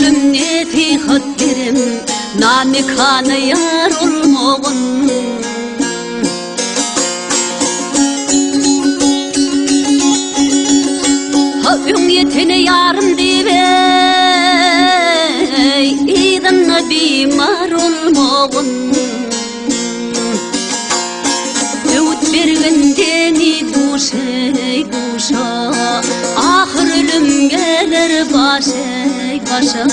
Ümmeti hattirim nani kanı yar olmağın Ha ümmiyetine yarım divey İdan bimar olmağın Öğüt bergindeni duşey duşa Ahır ölüm gelir başey başa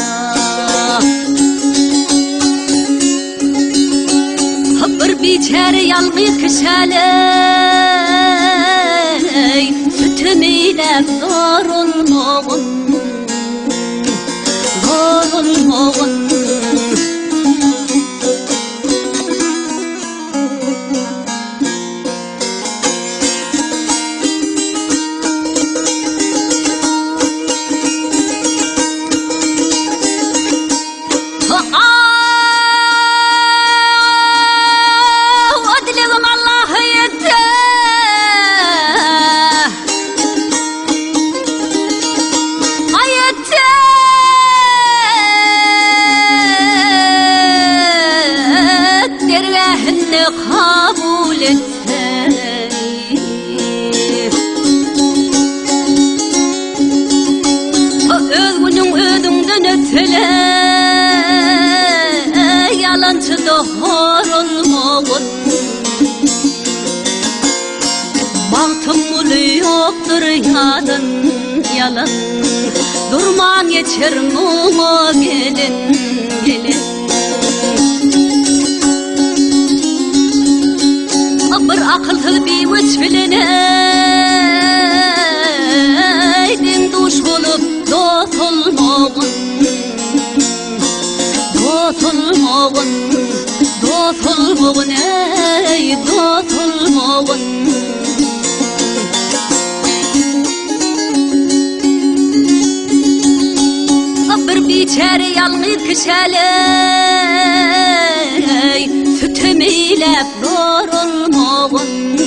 Bir biçare yalgı kışaley Sütümeyle zor olmağın Zor olmağın kabul etse Özgünün ödünden ötele Yalancı doğar olmağın Bahtım ulu yoktur yalan yalan Durman geçer mumu gelin gelin Bir akıllı bir vüçfilene Din duş bulup dost olmağın Dost olmağın Dost olmağın ey dost olmağın Bir biçare yalgız kışaley Sütümeyle zor olmağın